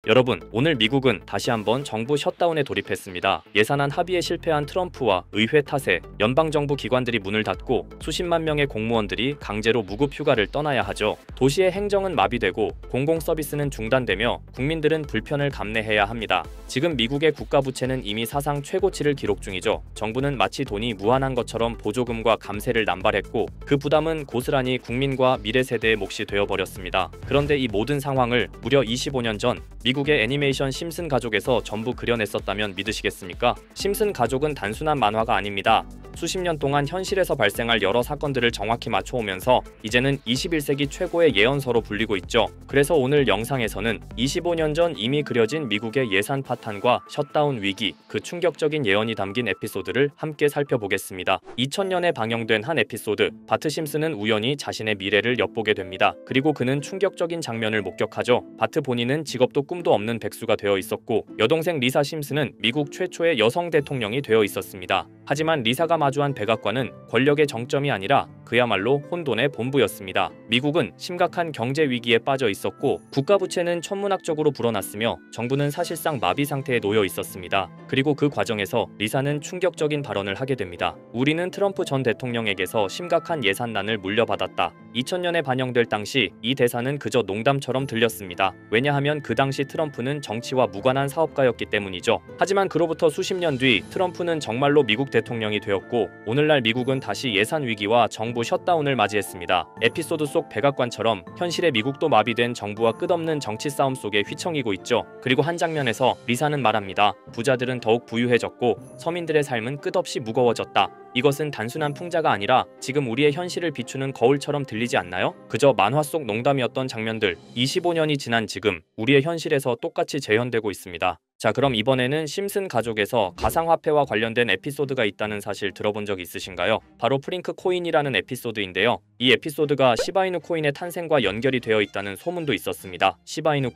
여러분, 오늘 미국은 다시 한번 정부 셧다운에 돌입했습니다. 예산안 합의에 실패한 트럼프와 의회 탓에 연방정부 기관들이 문을 닫고 수십만 명의 공무원들이 강제로 무급 휴가를 떠나야 하죠. 도시의 행정은 마비되고 공공서비스는 중단되며 국민들은 불편을 감내해야 합니다. 지금 미국의 국가부채는 이미 사상 최고치를 기록 중이죠. 정부는 마치 돈이 무한한 것처럼 보조금과 감세를 남발했고 그 부담은 고스란히 국민과 미래 세대의 몫이 되어버렸습니다. 그런데 이 모든 상황을 무려 25년 전 미국의 애니메이션 심슨 가족에서 전부 그려냈었다면 믿으시겠습니까? 심슨 가족은 단순한 만화가 아닙니다. 수십 년 동안 현실에서 발생할 여러 사건들을 정확히 맞춰오면서 이제는 21세기 최고의 예언서로 불리고 있죠. 그래서 오늘 영상에서는 25년 전 이미 그려진 미국의 예산 파탄과 셧다운 위기, 그 충격적인 예언이 담긴 에피소드를 함께 살펴보겠습니다. 2000년에 방영된 한 에피소드, 바트 심슨은 우연히 자신의 미래를 엿보게 됩니다. 그리고 그는 충격적인 장면을 목격하죠. 바트 본인은 직업도 꿈도 없는 백수가 되어 있었고 여동생 리사 심슨은 미국 최초의 여성 대통령이 되어 있었습니다. 하지만 리사가 마주한 백악관은 권력의 정점이 아니라 그야말로 혼돈의 본부였습니다. 미국은 심각한 경제 위기에 빠져 있었고 국가부채는 천문학적으로 불어났으며 정부는 사실상 마비 상태에 놓여 있었습니다. 그리고 그 과정에서 리사는 충격적인 발언을 하게 됩니다. 우리는 트럼프 전 대통령에게서 심각한 예산난을 물려받았다. 2000년에 반영될 당시 이 대사는 그저 농담처럼 들렸습니다. 왜냐하면 그 당시 트럼프는 정치와 무관한 사업가였기 때문이죠. 하지만 그로부터 수십 년 뒤 트럼프는 정말로 미국 대통령이 되었고 오늘날 미국은 다시 예산 위기와 정부 셧다운을 맞이했습니다. 에피소드 속 백악관처럼 현실의 미국도 마비된 정부와 끝없는 정치 싸움 속에 휘청이고 있죠. 그리고 한 장면에서 리사는 말합니다. 부자들은 더욱 부유해졌고 서민들의 삶은 끝없이 무거워졌다. 이것은 단순한 풍자가 아니라 지금 우리의 현실을 비추는 거울처럼 들리지 않나요? 그저 만화 속 농담이었던 장면들, 25년이 지난 지금 우리의 현실에서 똑같이 재현되고 있습니다. 자, 그럼 이번에는 심슨 가족에서 가상화폐와 관련된 에피소드가 있다는 사실 들어본 적 있으신가요? 바로 프링크 코인이라는 에피소드인데요. 이 에피소드가 시바이누 코인의 탄생과 연결이 되어 있다는 소문도 있었습니다. 시바이누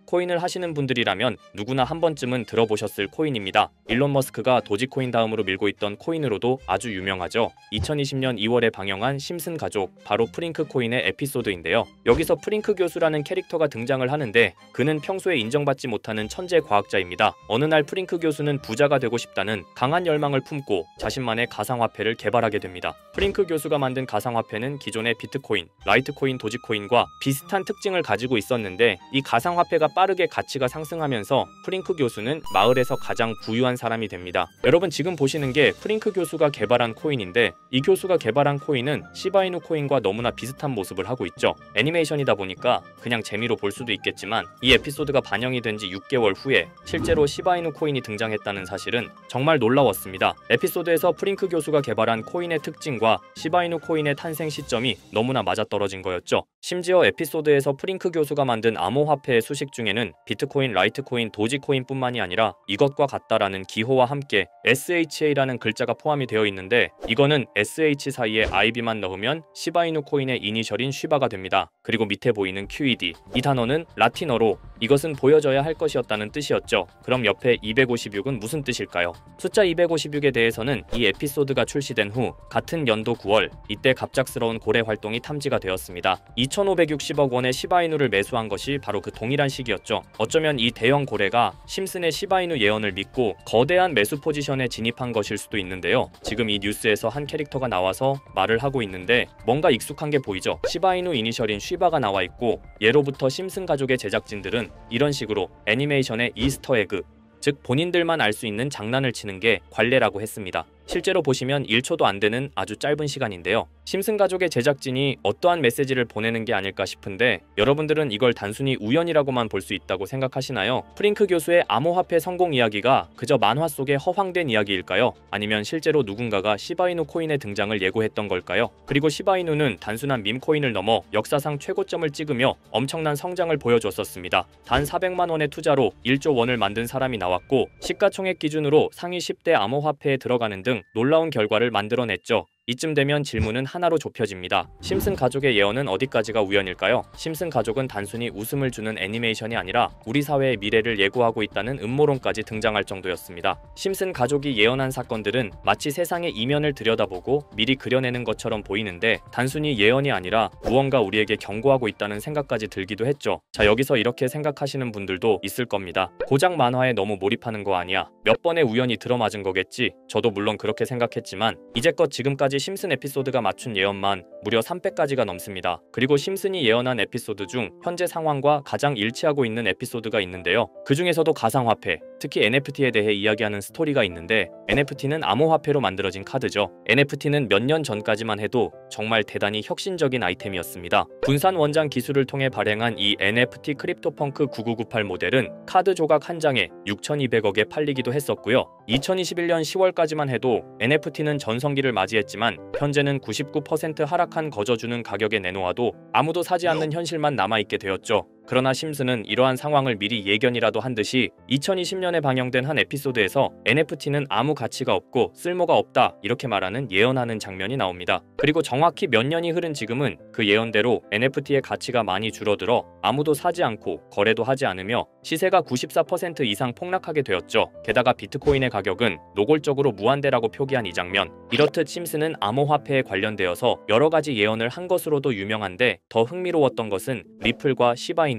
코인을 하시는 분들이라면 누구나 한 번쯤은 들어보셨을 코인입니다. 일론 머스크가 도지코인 다음으로 밀고 있던 코인으로도 아주 유명하죠. 2020년 2월에 방영한 심슨 가족, 바로 프링크 코인의 에피소드인데요. 여기서 프링크 교수라는 캐릭터가 등장을 하는데 그는 평소에 인정받지 못하는 천재 과학자입니다. 어느 날 프링크 교수는 부자가 되고 싶다는 강한 열망을 품고 자신만의 가상화폐를 개발하게 됩니다. 프링크 교수가 만든 가상화폐는 기존의 비트코인, 라이트코인, 도지코인과 비슷한 특징을 가지고 있었는데 이 가상화폐가 빠르게 가치가 상승하면서 프링크 교수는 마을에서 가장 부유한 사람이 됩니다. 여러분, 지금 보시는 게 프링크 교수가 개발한 코인인데 이 교수가 개발한 코인은 시바이누 코인과 너무나 비슷한 모습을 하고 있죠. 애니메이션이다 보니까 그냥 재미로 볼 수도 있겠지만 이 에피소드가 반영이 된 지 6개월 후에 실제로 시바이누 코인이 등장했다는 사실은 정말 놀라웠습니다. 에피소드에서 프링크 교수가 개발한 코인의 특징과 시바이누 코인의 탄생 시점이 너무나 맞아떨어진 거였죠. 심지어 에피소드에서 프링크 교수가 만든 암호화폐의 수식 중에는 비트코인, 라이트코인, 도지코인뿐만이 아니라 이것과 같다라는 기호와 함께 SHA라는 글자가 포함이 되어 있는데 이거는 SH 사이에 IB만 넣으면 시바이누 코인의 이니셜인 쉬바가 됩니다. 그리고 밑에 보이는 QED, 이 단어는 라틴어로 이것은 보여져야 할 것이었다는 뜻이었죠. 그럼 옆에 256은 무슨 뜻일까요? 숫자 256에 대해서는 이 에피소드가 출시된 후 같은 연도 9월, 이때 갑작스러운 고래 활동이 탐지가 되었습니다. 2560억 원의 시바이누를 매수한 것이 바로 그 동일한 시기였죠. 어쩌면 이 대형 고래가 심슨의 시바이누 예언을 믿고 거대한 매수 포지션에 진입한 것일 수도 있는데요. 지금 이 뉴스에서 한 캐릭터가 나와서 말을 하고 있는데 뭔가 익숙한 게 보이죠. 시바이누 이니셜인 쉬바가 나와 있고 예로부터 심슨 가족의 제작진들은 이런 식으로 애니메이션의 이스터에그, 즉 본인들만 알 수 있는 장난을 치는 게 관례라고 했습니다. 실제로 보시면 1초도 안 되는 아주 짧은 시간인데요. 심슨 가족의 제작진이 어떠한 메시지를 보내는 게 아닐까 싶은데 여러분들은 이걸 단순히 우연이라고만 볼 수 있다고 생각하시나요? 프링크 교수의 암호화폐 성공 이야기가 그저 만화 속의 허황된 이야기일까요? 아니면 실제로 누군가가 시바이누 코인의 등장을 예고했던 걸까요? 그리고 시바이누는 단순한 밈코인을 넘어 역사상 최고점을 찍으며 엄청난 성장을 보여줬었습니다. 단 400만 원의 투자로 1조 원을 만든 사람이 나왔고 시가총액 기준으로 상위 10대 암호화폐에 들어가는 등 놀라운 결과를 만들어냈죠. 이쯤 되면 질문은 하나로 좁혀집니다. 심슨 가족의 예언은 어디까지가 우연일까요? 심슨 가족은 단순히 웃음을 주는 애니메이션이 아니라 우리 사회의 미래를 예고하고 있다는 음모론까지 등장할 정도였습니다. 심슨 가족이 예언한 사건들은 마치 세상의 이면을 들여다보고 미리 그려내는 것처럼 보이는데 단순히 예언이 아니라 무언가 우리에게 경고하고 있다는 생각까지 들기도 했죠. 자, 여기서 이렇게 생각하시는 분들도 있을 겁니다. 고작 만화에 너무 몰입하는 거 아니야? 몇 번의 우연이 들어맞은 거겠지? 저도 물론 그렇게 생각했지만 이제껏 지금까지 심슨 에피소드가 맞춘 예언만 무려 300가지가 넘습니다. 그리고 심슨이 예언한 에피소드 중 현재 상황과 가장 일치하고 있는 에피소드가 있는데요. 그 중에서도 가상화폐, 특히 NFT에 대해 이야기하는 스토리가 있는데 NFT는 암호화폐로 만들어진 카드죠. NFT는 몇 년 전까지만 해도 정말 대단히 혁신적인 아이템이었습니다. 분산 원장 기술을 통해 발행한 이 NFT 크립토펑크 9998 모델은 카드 조각 한 장에 6,200억에 팔리기도 했었고요. 2021년 10월까지만 해도 NFT는 전성기를 맞이했지만 현재는 99% 하락한 거저주는 가격에 내놓아도 아무도 사지 않는 현실만 남아있게 되었죠. 그러나 심슨은 이러한 상황을 미리 예견이라도 한 듯이 2020년에 방영된 한 에피소드에서 NFT는 아무 가치가 없고 쓸모가 없다 이렇게 말하는 예언하는 장면이 나옵니다. 그리고 정확히 몇 년이 흐른 지금은 그 예언대로 NFT의 가치가 많이 줄어들어 아무도 사지 않고 거래도 하지 않으며 시세가 94% 이상 폭락하게 되었죠. 게다가 비트코인의 가격은 노골적으로 무한대라고 표기한 이 장면, 이렇듯 심슨은 암호화폐에 관련되어서 여러 가지 예언을 한 것으로도 유명한데 더 흥미로웠던 것은 리플과 시바이누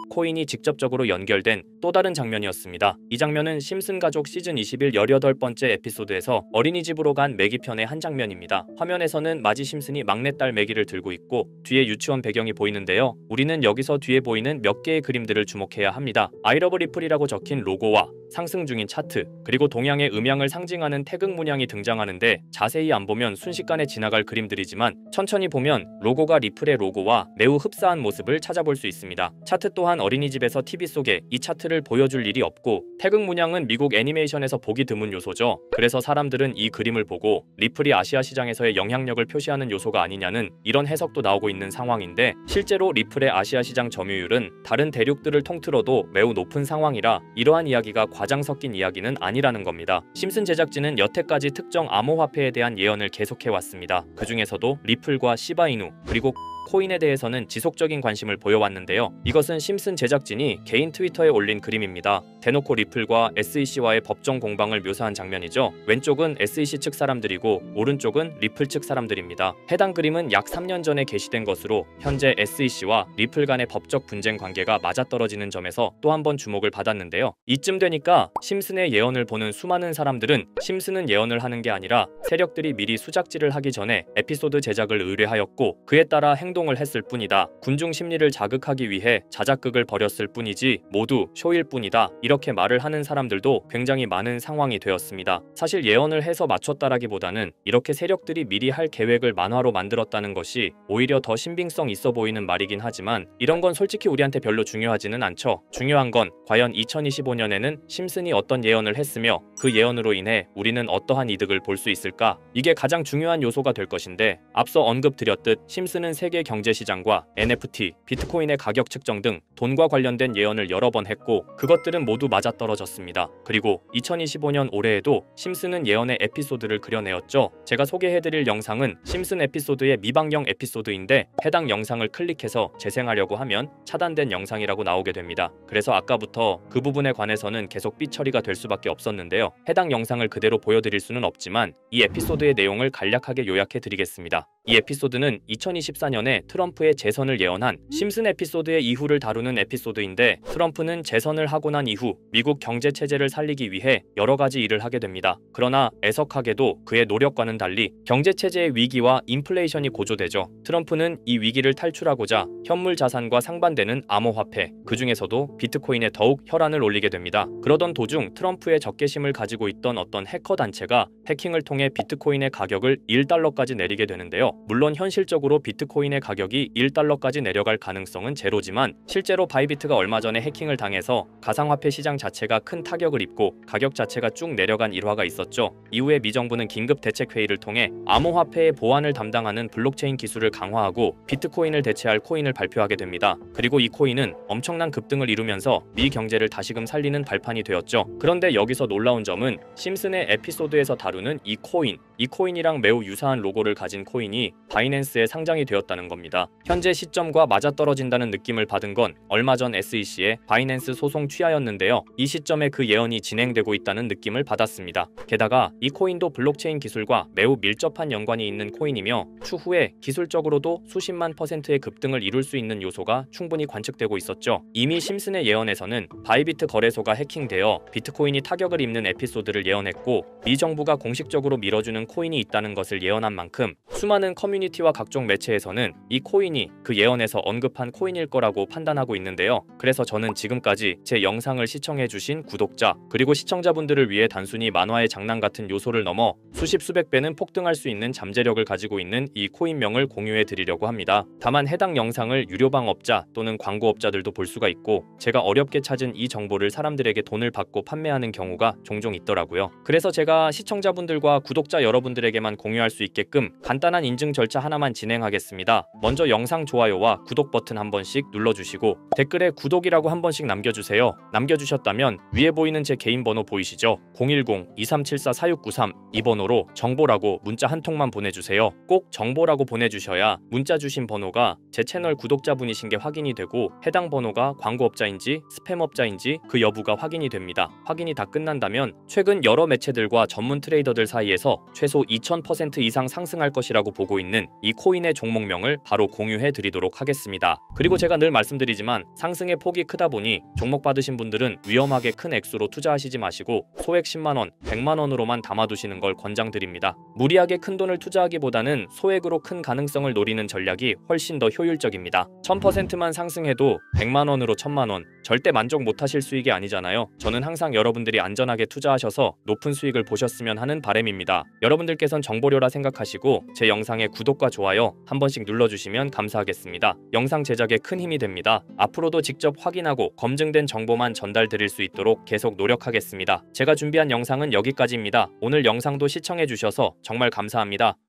코인이 직접적으로 연결된 또 다른 장면이었습니다. 이 장면은 심슨 가족 시즌 21 18번째 에피소드에서 어린이집으로 간 매기 편의 한 장면입니다. 화면에서는 마지 심슨이 막내딸 매기를 들고 있고 뒤에 유치원 배경이 보이는데요. 우리는 여기서 뒤에 보이는 몇 개의 그림들을 주목해야 합니다. I love 리플이라고 적힌 로고와 상승 중인 차트, 그리고 동양의 음양을 상징하는 태극 문양이 등장하는데 자세히 안 보면 순식간에 지나갈 그림들이지만 천천히 보면 로고가 리플의 로고와 매우 흡사한 모습을 찾아볼 수 있습니다. 차트 또한 어린이집에서 TV 속에 이 차트를 보여줄 일이 없고 태극 문양은 미국 애니메이션에서 보기 드문 요소죠. 그래서 사람들은 이 그림을 보고 리플이 아시아 시장에서의 영향력을 표시하는 요소가 아니냐는 이런 해석도 나오고 있는 상황인데 실제로 리플의 아시아 시장 점유율은 다른 대륙들을 통틀어도 매우 높은 상황이라 이러한 이야기가 과장 섞인 이야기는 아니라는 겁니다. 심슨 제작진은 여태까지 특정 암호화폐에 대한 예언을 계속해왔습니다. 그 중에서도 리플과 시바이누 그리고 코인에 대해서는 지속적인 관심을 보여왔는데요. 이것은 심슨 제작진이 개인 트위터에 올린 그림입니다. 대놓고 리플과 SEC와의 법정 공방을 묘사한 장면이죠. 왼쪽은 SEC 측 사람들이고 오른쪽은 리플 측 사람들입니다. 해당 그림은 약 3년 전에 게시된 것으로 현재 SEC와 리플 간의 법적 분쟁 관계가 맞아떨어지는 점에서 또 한 번 주목을 받았는데요. 이쯤 되니까 심슨의 예언을 보는 수많은 사람들은 심슨은 예언을 하는 게 아니라 세력들이 미리 수작질을 하기 전에 에피소드 제작을 의뢰하였고 그에 따라 행동을 했을 뿐이다. 군중 심리를 자극하기 위해 자작극을 벌였을 뿐이지 모두 쇼일 뿐이다. 이렇게 말을 하는 사람들도 굉장히 많은 상황이 되었습니다. 사실 예언을 해서 맞췄다라기보다는 이렇게 세력들이 미리 할 계획을 만화로 만들었다는 것이 오히려 더 신빙성 있어 보이는 말이긴 하지만 이런 건 솔직히 우리한테 별로 중요하지는 않죠. 중요한 건 과연 2025년에는 심슨이 어떤 예언을 했으며 그 예언으로 인해 우리는 어떠한 이득을 볼 수 있을까? 이게 가장 중요한 요소가 될 것인데 앞서 언급드렸듯 심슨은 세계 경제시장과 NFT, 비트코인의 가격 측정 등 돈과 관련된 예언을 여러 번 했고 그것들은 모두 맞아떨어졌습니다. 그리고 2025년 올해에도 심슨은 예언의 에피소드를 그려내었죠. 제가 소개해드릴 영상은 심슨 에피소드의 미방영 에피소드인데 해당 영상을 클릭해서 재생하려고 하면 차단된 영상이라고 나오게 됩니다. 그래서 아까부터 그 부분에 관해서는 계속 삐처리가 될 수밖에 없었는데요. 해당 영상을 그대로 보여드릴 수는 없지만 이 에피소드의 내용을 간략하게 요약해드리겠습니다. 이 에피소드는 2024년에 트럼프의 재선을 예언한 심슨 에피소드의 이후를 다루는 에피소드인데 트럼프는 재선을 하고 난 이후 미국 경제 체제를 살리기 위해 여러 가지 일을 하게 됩니다. 그러나 애석하게도 그의 노력과는 달리 경제 체제의 위기와 인플레이션이 고조되죠. 트럼프는 이 위기를 탈출하고자 현물 자산과 상반되는 암호화폐, 그 중에서도 비트코인에 더욱 혈안을 올리게 됩니다. 그러던 도중 트럼프의 적개심을 가지고 있던 어떤 해커 단체가 해킹을 통해 비트코인의 가격을 1달러까지 내리게 되는데요. 물론 현실적으로 비트코인의 가격이 1달러까지 내려갈 가능성은 제로지만 실제로 바이비트가 얼마 전에 해킹을 당해서 가상화폐 시장 자체가 큰 타격을 입고 가격 자체가 쭉 내려간 일화가 있었죠. 이후에 미 정부는 긴급 대책회의를 통해 암호화폐의 보안을 담당하는 블록체인 기술을 강화하고 비트코인을 대체할 코인을 발표하게 됩니다. 그리고 이 코인은 엄청난 급등을 이루면서 미 경제를 다시금 살리는 발판이 되었죠. 그런데 여기서 놀라운 점은 심슨의 에피소드에서 다루는 이 코인, 이 코인이랑 매우 유사한 로고를 가진 코인이 바이낸스에 상장이 되었다는 겁니다. 현재 시점과 맞아떨어진다는 느낌을 받은 건 얼마 전 SEC의 바이낸스 소송 취하였는데요. 이 시점에 그 예언이 진행되고 있다는 느낌을 받았습니다. 게다가 이 코인도 블록체인 기술과 매우 밀접한 연관이 있는 코인이며 추후에 기술적으로도 수십만 %의 급등을 이룰 수 있는 요소가 충분히 관측되고 있었죠. 이미 심슨의 예언에서는 바이비트 거래소가 해킹되어 비트코인이 타격을 입는 에피소드를 예언했고 미 정부가 공식적으로 밀어주는 코인이 있다는 것을 예언한 만큼 수많은 커뮤니티와 각종 매체에서는 이 코인이 그 예언에서 언급한 코인일 거라고 판단하고 있는데요. 그래서 저는 지금까지 제 영상을 시청해주신 구독자 그리고 시청자분들을 위해 단순히 만화의 장난 같은 요소를 넘어 수십 수백 배는 폭등할 수 있는 잠재력을 가지고 있는 이 코인명을 공유해 드리려고 합니다. 다만 해당 영상을 유료방업자 또는 광고업자들도 볼 수가 있고 제가 어렵게 찾은 이 정보를 사람들에게 돈을 받고 판매하는 경우가 종종 있더라고요. 그래서 제가 시청자분들과 구독자 여러분들에게만 공유할 수 있게끔 간단한 인증 절차 하나만 진행하겠습니다. 먼저 영상 좋아요와 구독 버튼 한 번씩 눌러주시고 댓글에 구독이라고 한 번씩 남겨주세요. 남겨주셨다면 위에 보이는 제 개인 번호 보이시죠? 010-2374-4693 이 번호로 정보라고 문자 한 통만 보내주세요. 꼭 정보라고 보내주셔야 문자 주신 번호가 제 채널 구독자분이신 게 확인이 되고 해당 번호가 광고업자인지 스팸업자인지 그 여부가 확인이 됩니다. 확인이 다 끝난다면 최근 여러 매체들과 전문 트레이더들 사이에서 최소 2000% 이상 상승할 것이라고 보고 있는 이 코인의 종목명을 바로 공유해 드리도록 하겠습니다. 그리고 제가 늘 말씀드리지만 상승의 폭이 크다 보니 종목 받으신 분들은 위험하게 큰 액수로 투자하시지 마시고 소액 10만원, 100만원으로만 담아두시는 걸 권장드립니다. 무리하게 큰 돈을 투자하기보다는 소액으로 큰 가능성을 노리는 전략이 훨씬 더 효율적입니다. 1000%만 상승해도 100만원으로 1000만원 절대 만족 못하실 수익이 아니잖아요. 저는 항상 여러분들이 안전하게 투자하셔서 높은 수익을 보셨으면 하는 바람입니다. 여러분들께선 정보료라 생각하시고 제 영상에 구독과 좋아요 한 번씩 눌러주시면 감사하겠습니다. 영상 제작에 큰 힘이 됩니다. 앞으로도 직접 확인하고 검증된 정보만 전달드릴 수 있도록 계속 노력하겠습니다. 제가 준비한 영상은 여기까지입니다. 오늘 영상도 시청해주셔서 정말 감사합니다.